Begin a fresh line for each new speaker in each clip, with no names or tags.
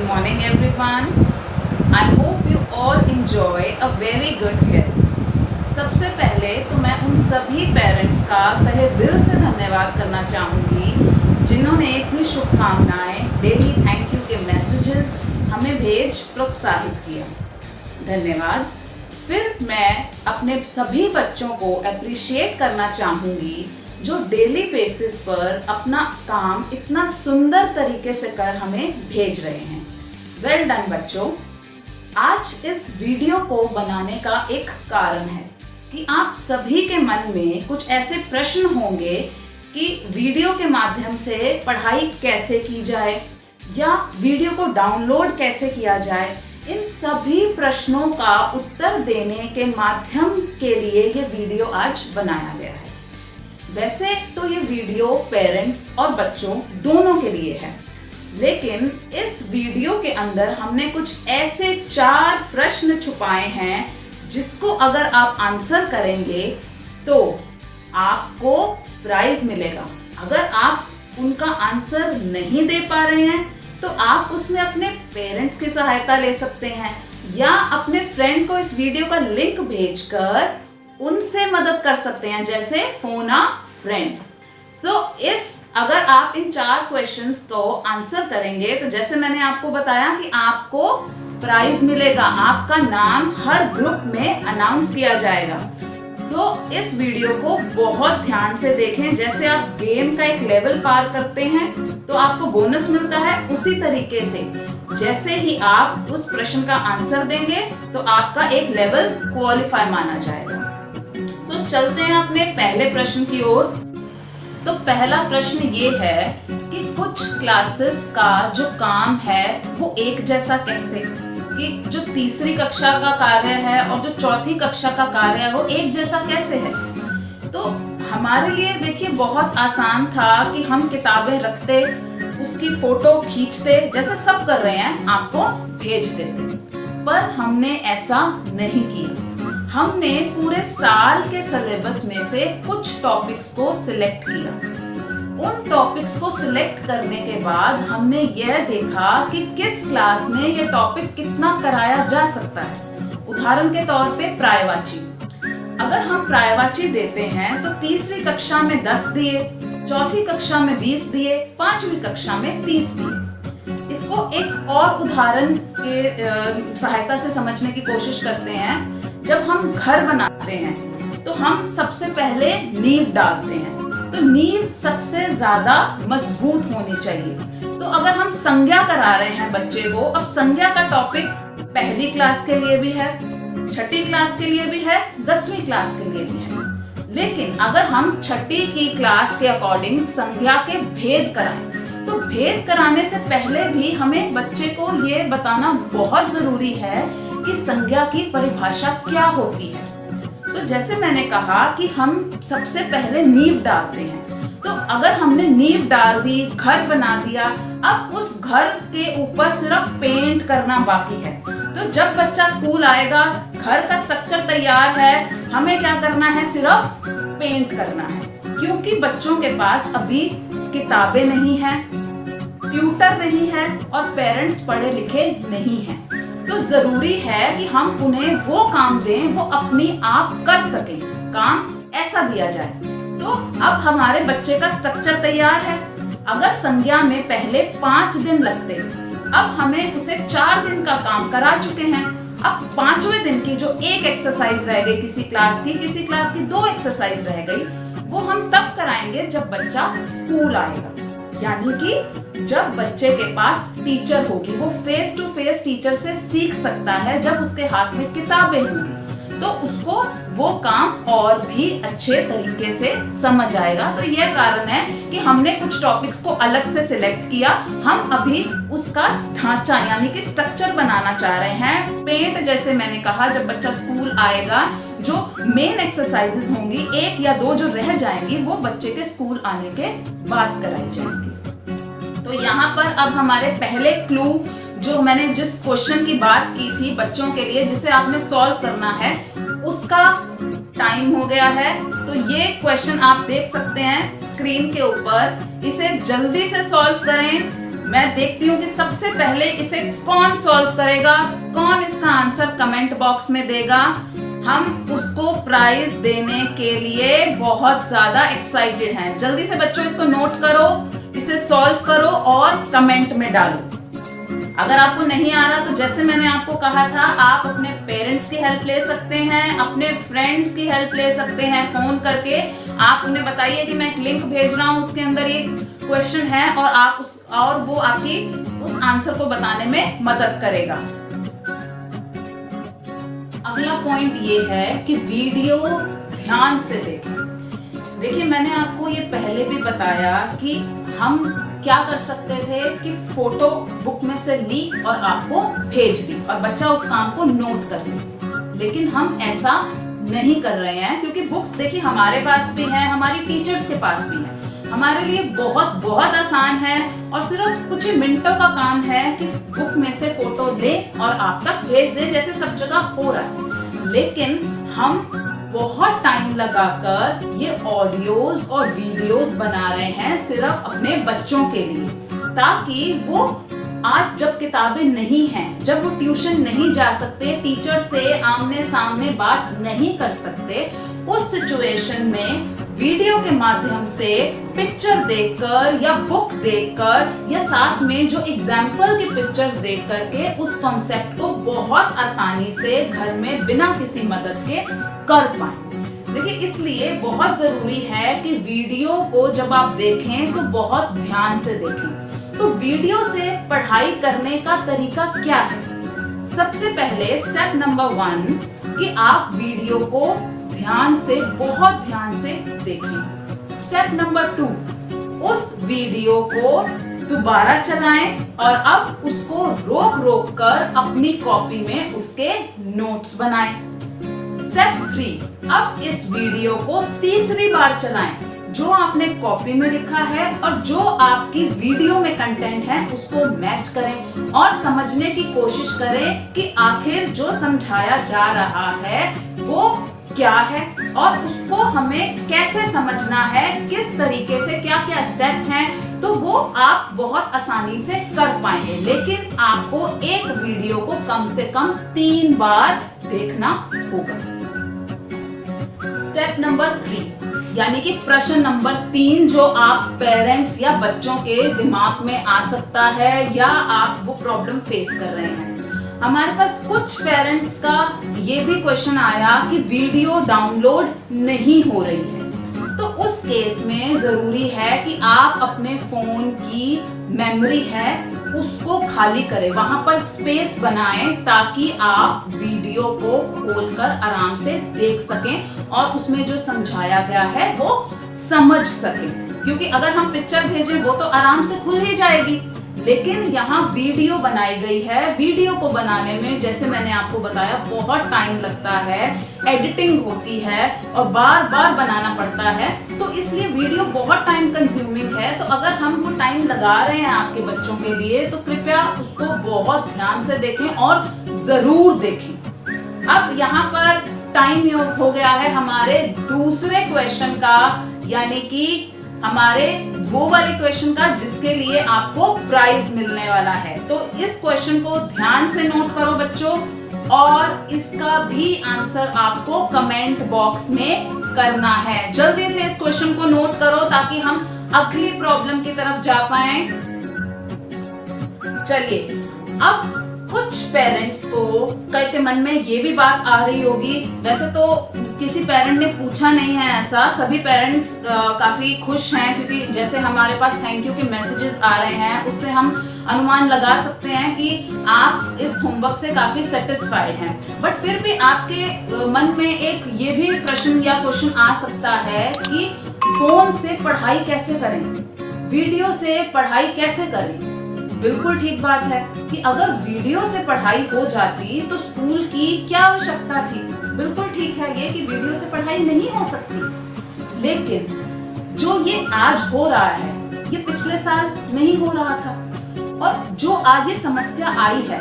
Good morning everyone. I hope you all enjoy a very good health. सबसे पहले तो मैं उन सभी पेरेंट्स का तहे दिल से धन्यवाद करना चाहूँगी जिन्होंने इतनी शुभकामनाएं, डेली थैंक यू के मैसेजेस हमें भेज प्रोत्साहित किया। धन्यवाद। फिर मैं अपने सभी बच्चों को अप्रिशिएट करना चाहूँगी जो डेली बेसिस पर अपना काम इतना सुंदर तरीके से कर हमें भेज रहे हैं। वेल डन बच्चों। आज इस वीडियो को बनाने का एक कारण है कि आप सभी के मन में कुछ ऐसे प्रश्न होंगे कि वीडियो के माध्यम से पढ़ाई कैसे की जाए या वीडियो को डाउनलोड कैसे किया जाए। इन सभी प्रश्नों का उत्तर देने के माध्यम के लिए ये वीडियो आज बनाया गया है। वैसे तो ये वीडियो पेरेंट्स और बच्चों दोनों के लिए है, लेकिन इस वीडियो के अंदर हमने कुछ ऐसे 4 प्रश्न छुपाए हैं जिसको अगर आप आंसर करेंगे तो आपको प्राइज मिलेगा। अगर आप उनका आंसर नहीं दे पा रहे हैं तो आप उसमें अपने पेरेंट्स की सहायता ले सकते हैं या अपने फ्रेंड को इस वीडियो का लिंक भेजकर उनसे मदद कर सकते हैं, जैसे फोन अ फ्रेंड। अगर आप इन 4 क्वेश्चंस को आंसर करेंगे तो जैसे मैंने आपको बताया कि आपको प्राइज मिलेगा, आपका नाम हर ग्रुप में अनाउंस किया जाएगा। इस वीडियो को बहुत ध्यान से देखें। जैसे आप गेम का एक लेवल पार करते हैं तो आपको बोनस मिलता है, उसी तरीके से जैसे ही आप उस प्रश्न का आंसर देंगे तो आपका एक लेवल क्वालिफाई माना जाएगा। चलते हैं अपने पहले प्रश्न की ओर। तो पहला प्रश्न ये है कि कुछ क्लासेस का जो काम है वो एक जैसा कैसे, कि जो तीसरी कक्षा का कार्य है और जो चौथी कक्षा का कार्य है वो एक जैसा कैसे है। तो हमारे लिए देखिए बहुत आसान था कि हम किताबें रखते, उसकी फोटो खींचते, जैसे सब कर रहे हैं आपको भेज देते, पर हमने ऐसा नहीं किया। हमने पूरे साल के सिलेबस में से कुछ टॉपिक्स को सिलेक्ट किया। उन टॉपिक्स को सिलेक्ट करने के बाद हमने यह देखा कि किस क्लास में यह टॉपिक कितना कराया जा सकता है। उदाहरण के तौर पे प्रायवाची। अगर हम प्रायवाची देते हैं तो तीसरी कक्षा में 10 दिए, चौथी कक्षा में 20 दिए, 5वीं कक्षा में 30 दिए। इसको एक और उदाहरण के सहायता से समझने की कोशिश करते हैं। जब हम घर बनाते हैं तो हम सबसे पहले नींव डालते हैं, तो नींव सबसे ज्यादा मजबूत होनी चाहिए। तो अगर हम संज्ञा करा रहे हैं बच्चे को, अब संज्ञा का टॉपिक पहली क्लास के लिए भी है, छठी क्लास के लिए भी है, 10वीं क्लास के लिए भी है। लेकिन अगर हम छठी की क्लास के अकॉर्डिंग संज्ञा के भेद कराएं तो भेद कराने से पहले भी हमें बच्चे को ये बताना बहुत जरूरी है कि संज्ञा की परिभाषा क्या होती है। तो जैसे मैंने कहा कि हम सबसे पहले नींव डालते हैं, तो अगर हमने नींव डाल दी, घर बना दिया, अब उस घर के ऊपर सिर्फ पेंट करना बाकी है। तो जब बच्चा स्कूल आएगा, घर का स्ट्रक्चर तैयार है, हमें क्या करना है, सिर्फ पेंट करना है। क्योंकि बच्चों के पास अभी किताबें नहीं है, ट्यूटर नहीं है और पेरेंट्स पढ़े लिखे नहीं हैं। तो जरूरी है कि हम उन्हें वो काम दें वो अपनी आप कर सकें, काम ऐसा दिया जाए। तो अब हमारे बच्चे का स्ट्रक्चर तैयार है। अगर संज्ञा में पहले 5 दिन लगते, अब हमें उसे 4 दिन का काम करा चुके हैं। अब 5वें दिन की जो एक एक्सरसाइज रह गई किसी क्लास की 2 एक्सरसाइज रह गई, वो हम तब कराएंगे जब बच्चा स्कूल आएगा। यानी कि जब बच्चे के पास टीचर होगी, वो फेस टू फेस टीचर से सीख सकता है। जब उसके हाथ में किताबें होंगी तो उसको वो काम और भी अच्छे तरीके से समझ आएगा। तो यह कारण है कि हमने कुछ टॉपिक्स को अलग से सिलेक्ट किया। हम अभी उसका ढांचा यानी कि स्ट्रक्चर बनाना चाह रहे हैं। पेंट, जैसे मैंने कहा, जब बच्चा स्कूल आएगा जो मेन एक्सरसाइजेस होंगी, 1 या 2 जो रह जाएंगी, वो बच्चे के स्कूल आने के बाद कराई जाएंगी। तो यहाँ पर अब हमारे पहले क्लू, जो मैंने जिस क्वेश्चन की बात की थी बच्चों के लिए जिसे आपने सॉल्व करना है, उसका टाइम हो गया है। तो ये क्वेश्चन आप देख सकते हैं स्क्रीन के ऊपर। इसे जल्दी से सॉल्व करें, मैं देखती हूँ कि सबसे पहले इसे कौन सॉल्व करेगा, कौन इसका आंसर कमेंट बॉक्स में देगा। हम उसको प्राइज देने के लिए बहुत ज्यादा एक्साइटेड हैं। जल्दी से बच्चों इसको नोट करो, इसे सॉल्व करो और कमेंट में डालो। अगर आपको नहीं आ रहा तो जैसे मैंने आपको कहा था, आप अपने पेरेंट्स की हेल्प ले सकते हैं, अपने फ्रेंड्स की हेल्प ले सकते हैं। फोन करके आप उन्हें बताइए कि मैं एक लिंक भेज रहा हूँ, उसके अंदर ये क्वेश्चन है और वो आपकी उस आंसर को बताने में मदद करेगा। अगला पॉइंट ये है कि वीडियो ध्यान से देखें। देखिए, मैंने आपको ये पहले भी बताया कि हम क्या कर सकते थे कि फोटो बुक में से ली और आपको भेज दी और बच्चा उस काम को नोट कर ले, लेकिन हम ऐसा नहीं कर रहे हैं क्योंकि बुक्स देखिए हमारे पास भी है, हमारी टीचर्स के पास भी है। हमारे लिए बहुत बहुत आसान है और सिर्फ कुछ ही मिनटों का काम है कि बुक में से फोटो ले और आप तक भेज दे, जैसे सब जगह हो रहा है। लेकिन हम बहुत टाइम लगाकर ये ऑडियोज और वीडियोस बना रहे हैं सिर्फ अपने बच्चों के लिए, ताकि वो आज जब किताबें नहीं हैं, जब वो ट्यूशन नहीं जा सकते, टीचर से आमने सामने बात नहीं कर सकते, उस सिचुएशन में वीडियो के माध्यम से पिक्चर देखकर या बुक देखकर या साथ में जो एग्जाम्पल के पिक्चर्स देख करके उस कॉन्सेप्ट को बहुत आसानी से घर में बिना किसी मदद के कर पाए। देखिए, इसलिए बहुत जरूरी है कि वीडियो को जब आप देखें तो बहुत ध्यान से देखें। तो वीडियो से पढ़ाई करने का तरीका क्या है? सबसे पहले स्टेप नंबर 1 कि आप वीडियो को ध्यान से, बहुत ध्यान से देखें। स्टेप नंबर 2, उस वीडियो को दोबारा चलाएं और अब उसको रोक रोक कर अपनी कॉपी में उसके नोट्स बनाएं। स्टेप 3, अब इस वीडियो को तीसरी बार चलाएं। जो आपने कॉपी में लिखा है और जो आपकी वीडियो में कंटेंट है उसको मैच करें और समझने की कोशिश करें कि आखिर जो समझाया जा रहा है वो क्या है और उसको हमें कैसे समझना है, किस तरीके से, क्या क्या स्टेप हैं, तो वो आप बहुत आसानी से कर पाएंगे। लेकिन आपको एक वीडियो को कम से कम 3 बार देखना होगा। स्टेप नंबर 3 यानी कि प्रश्न नंबर 3 जो आप पेरेंट्स या बच्चों के दिमाग में आ सकता है या आप वो प्रॉब्लम फेस कर रहे हैं। हमारे पास कुछ पेरेंट्स का ये भी क्वेश्चन आया कि वीडियो डाउनलोड नहीं हो रही है। तो उस केस में जरूरी है कि आप अपने फोन की मेमोरी है उसको खाली करें, वहां पर स्पेस बनाएं ताकि आप वीडियो को खोलकर आराम से देख सकें और उसमें जो समझाया गया है वो समझ सकें। क्योंकि अगर हम पिक्चर भेजें वो तो आराम से खुल ही जाएगी, लेकिन यहाँ वीडियो बनाई गई है। वीडियो को बनाने में जैसे मैंने आपको बताया बहुत टाइम लगता है, एडिटिंग होती है और बार बार बनाना पड़ता है, तो इसलिए वीडियो बहुत टाइम कंज्यूमिंग है। तो अगर हम वो टाइम लगा रहे हैं आपके बच्चों के लिए तो कृपया उसको बहुत ध्यान से देखें और जरूर देखें। अब यहाँ पर टाइम योग हो गया है हमारे दूसरे क्वेश्चन का, यानी कि हमारे वो वाले क्वेश्चन का जिसके लिए आपको प्राइज मिलने वाला है। तो इस क्वेश्चन को ध्यान से नोट करो बच्चों और इसका भी आंसर आपको कमेंट बॉक्स में करना है। जल्दी से इस क्वेश्चन को नोट करो ताकि हम अगली प्रॉब्लम की तरफ जा पाए। चलिए, अब कुछ पेरेंट्स को कई के मन में ये भी बात आ रही होगी, वैसे तो किसी पेरेंट ने पूछा नहीं है ऐसा, सभी पेरेंट्स काफी खुश हैं क्योंकि जैसे हमारे पास थैंक यू के मैसेजेस आ रहे हैं उससे हम अनुमान लगा सकते हैं कि आप इस होमवर्क से काफी सेटिस्फाइड हैं। बट फिर भी आपके मन में एक ये भी प्रश्न या क्वेश्चन आ सकता है कि फोन से पढ़ाई कैसे करें, वीडियो से पढ़ाई कैसे करें। बिल्कुल ठीक बात है कि अगर वीडियो से पढ़ाई हो जाती तो स्कूल की क्या आवश्यकता थी। बिल्कुल ठीक है ये कि वीडियो से पढ़ाई नहीं हो सकती, लेकिन जो ये आज हो रहा है ये पिछले साल नहीं हो रहा था। और जो आज ये समस्या आई है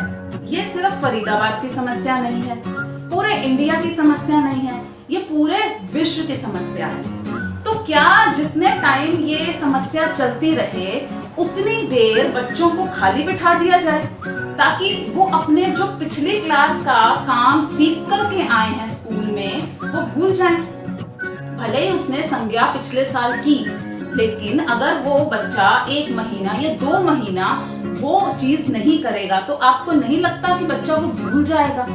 ये सिर्फ फरीदाबाद की समस्या नहीं है, पूरे इंडिया की समस्या नहीं है, ये पूरे विश्व की समस्या है। तो क्या जितने टाइम ये समस्या चलती रहे उतनी देर बच्चों को खाली बिठा दिया जाए, ताकि वो अपने जो पिछली क्लास का काम सीख करके आए हैं स्कूल में वो भूल जाएं। भले ही उसने संज्ञा पिछले साल की, लेकिन अगर वो बच्चा 1 महीना या 2 महीना वो चीज नहीं करेगा तो आपको नहीं लगता कि बच्चा वो भूल जाएगा?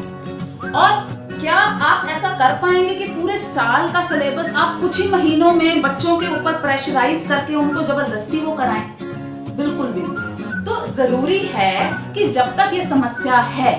और क्या आप ऐसा कर पाएंगे कि पूरे साल का सिलेबस आप कुछ ही महीनों में बच्चों के ऊपर प्रेशराइज करके उनको जबरदस्ती वो कराएं? बिल्कुल भी नहीं। तो जरूरी है कि जब तक ये समस्या है,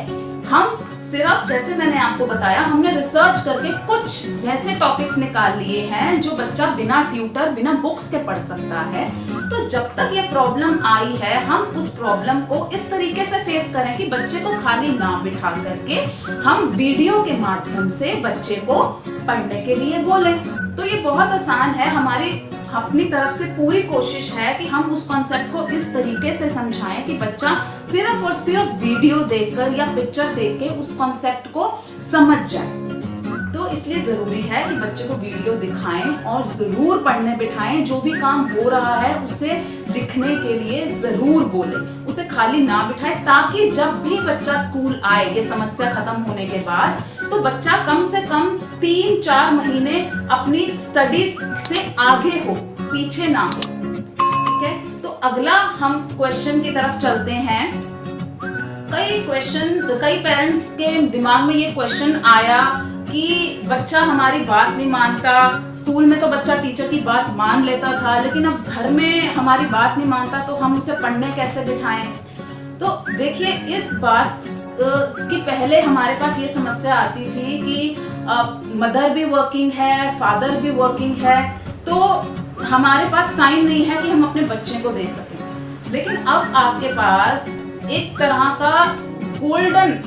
हम सिर्फ, जैसे मैंने आपको बताया, हमने रिसर्च करके कुछ वैसे टॉपिक्स निकाल लिए हैं जो बच्चा बिना ट्यूटर, बिना बुक्स के पढ़ सकता है। तो जब तक ये प्रॉब्लम आई है, हम उस प्रॉब्लम को इस तरीके से फेस करें कि बच्चे को खाली ना बिठा करके हम वीडियो के माध्यम से बच्चे को पढ़ने के लिए बोलें। तो ये बहुत आसान है। हमारी अपनी तरफ से पूरी कोशिश है कि हम उस कॉन्सेप्ट को इस तरीके से समझाएं कि बच्चा सिर्फ और सिर्फ वीडियो देखकर या पिक्चर देख के उस कॉन्सेप्ट को समझ जाए। तो इसलिए जरूरी है कि बच्चे को वीडियो दिखाएं और जरूर पढ़ने बिठाएं। जो भी काम हो रहा है उसे लिखने के लिए जरूर बोलें, उसे खाली ना बिठाएं, ताकि जब भी बच्चा स्कूल आए, ये समस्या खत्म होने के बाद, तो बच्चा कम से कम 3-4 महीने अपनी स्टडीज से आगे हो, पीछे ना हो। ठीक है, तो अगला हम क्वेश्चन की तरफ चलते हैं। कई पेरेंट्स के दिमाग में ये क्वेश्चन आया कि बच्चा हमारी बात नहीं मानता। स्कूल में तो बच्चा टीचर की बात मान लेता था, लेकिन अब घर में हमारी बात नहीं मानता, तो हम उसे पढ़ने कैसे बिठाएं? तो देखिए, इस बात कि पहले हमारे पास ये समस्या आती थी कि मदर भी वर्किंग है, फादर भी वर्किंग है, तो हमारे पास टाइम नहीं है कि हम अपने बच्चे को दे सकें। लेकिन अब आपके पास एक तरह का गोल्डन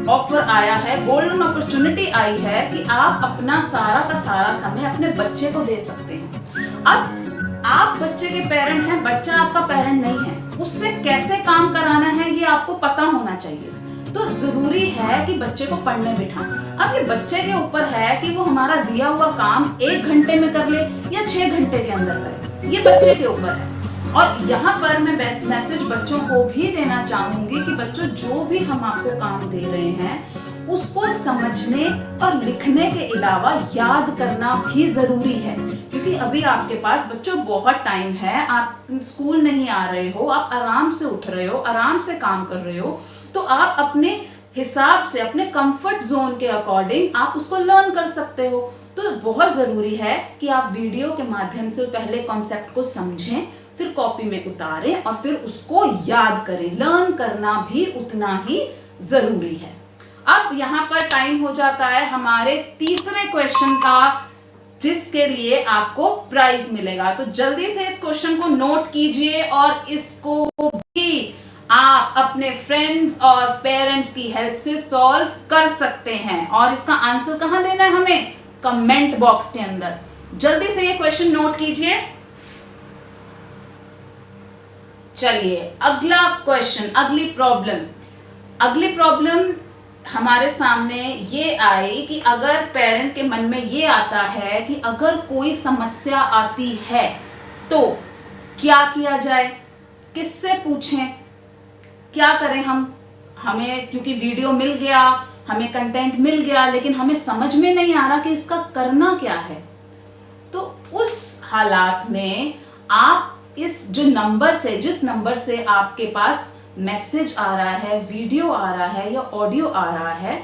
ऑफर आया है, गोल्डन अपॉर्चुनिटी आई है कि आप अपना सारा का सारा समय अपने बच्चे को दे सकते हैं। अब आप बच्चे के पेरेंट हैं, बच्चा आपका पेरेंट नहीं है। उससे कैसे काम कराना है ये आपको पता होना चाहिए। तो जरूरी है कि बच्चे को पढ़ने बिठाएं। अब ये बच्चे के ऊपर है कि वो हमारा दिया हुआ काम 1 घंटे में कर ले या 6 घंटे के अंदर करे, ये बच्चे के ऊपर है। और यहाँ पर मैं मैसेज बच्चों को भी देना चाहूंगी कि बच्चों, जो भी हम आपको काम दे रहे हैं उसको समझने और लिखने के अलावा याद करना भी जरूरी है। क्योंकि अभी आपके पास बच्चों बहुत टाइम है, आप स्कूल नहीं आ रहे हो, आप आराम से उठ रहे हो, आराम से काम कर रहे हो, तो आप अपने हिसाब से, अपने कंफर्ट जोन के अकॉर्डिंग आप उसको लर्न कर सकते हो। तो बहुत जरूरी है कि आप वीडियो के माध्यम से पहले कॉन्सेप्ट को समझें, फिर कॉपी में उतारें और फिर उसको याद करें। लर्न करना भी उतना ही जरूरी है। अब यहाँ पर टाइम हो जाता है हमारे तीसरे क्वेश्चन का, जिसके लिए आपको प्राइज मिलेगा। तो जल्दी से इस क्वेश्चन को नोट कीजिए और इसको भी आप अपने फ्रेंड्स और पेरेंट्स की हेल्प से सॉल्व कर सकते हैं। और इसका आंसर कहाँ देना है हमें? कमेंट बॉक्स के अंदर। जल्दी से ये क्वेश्चन नोट कीजिए। चलिए, अगला क्वेश्चन, अगली प्रॉब्लम हमारे सामने ये आई कि अगर पेरेंट के मन में ये आता है कि अगर कोई समस्या आती है तो क्या किया जाए, किससे पूछें, क्या करें हमें क्योंकि वीडियो मिल गया, हमें कंटेंट मिल गया, लेकिन हमें समझ में नहीं आ रहा कि इसका करना क्या है। तो उस हालात में आप जिस नंबर से आपके पास मैसेज आ रहा है, वीडियो आ रहा है या ऑडियो आ रहा है,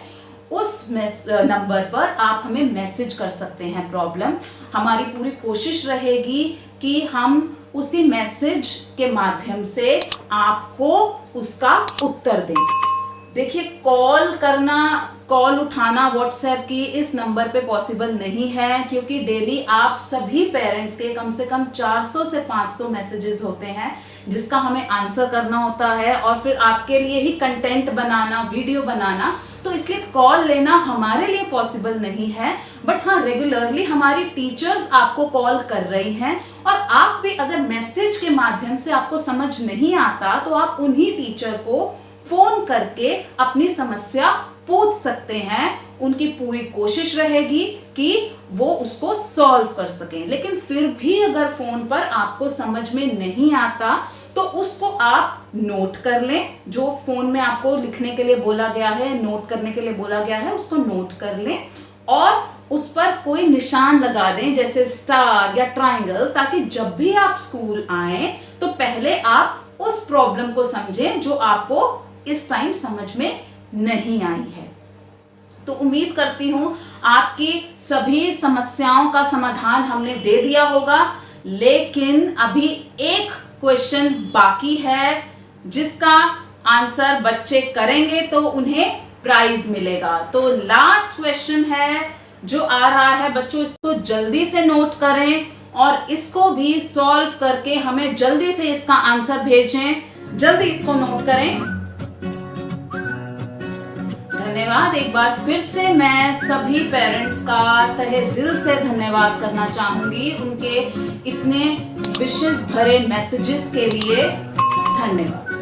उस नंबर पर आप हमें मैसेज कर सकते हैं प्रॉब्लम। हमारी पूरी कोशिश रहेगी कि हम उसी मैसेज के माध्यम से आपको उसका उत्तर दें। देखिए, कॉल उठाना व्हाट्सएप की इस नंबर पे पॉसिबल नहीं है, क्योंकि डेली आप सभी पेरेंट्स के कम से कम 400 से 500 मैसेजेस होते हैं जिसका हमें आंसर करना होता है, और फिर आपके लिए ही कंटेंट बनाना, वीडियो बनाना। तो इसलिए कॉल लेना हमारे लिए पॉसिबल नहीं है। बट हाँ, रेगुलरली हमारी टीचर्स आपको कॉल कर रही हैं, और आप भी अगर मैसेज के माध्यम से आपको समझ नहीं आता तो आप उन्हीं टीचर को फोन करके अपनी समस्या पूछ सकते हैं, उनकी पूरी कोशिश रहेगी कि वो उसको सॉल्व कर सकें। लेकिन फिर भी अगर फोन पर आपको समझ में नहीं आता तो उसको आप नोट कर लें। जो फोन में आपको लिखने के लिए बोला गया है, नोट करने के लिए बोला गया है, उसको नोट कर लें और उस पर कोई निशान लगा दें, जैसे स्टार या ट्रायंगल, ताकि जब भी आप स्कूल आए तो पहले आप उस प्रॉब्लम को समझें जो आपको इस टाइम समझ में नहीं आई है। तो उम्मीद करती हूं आपकी सभी समस्याओं का समाधान हमने दे दिया होगा, लेकिन अभी एक क्वेश्चन बाकी है जिसका आंसर बच्चे करेंगे तो उन्हें प्राइज मिलेगा। तो लास्ट क्वेश्चन है जो आ रहा है, बच्चों इसको जल्दी से नोट करें और इसको भी सॉल्व करके हमें जल्दी से इसका आंसर भेजें। जल्दी इसको नोट करें। धन्यवाद। एक बार फिर से मैं सभी पेरेंट्स का तहे दिल से धन्यवाद करना चाहूंगी, उनके इतने विशेष भरे मैसेजेस के लिए। धन्यवाद।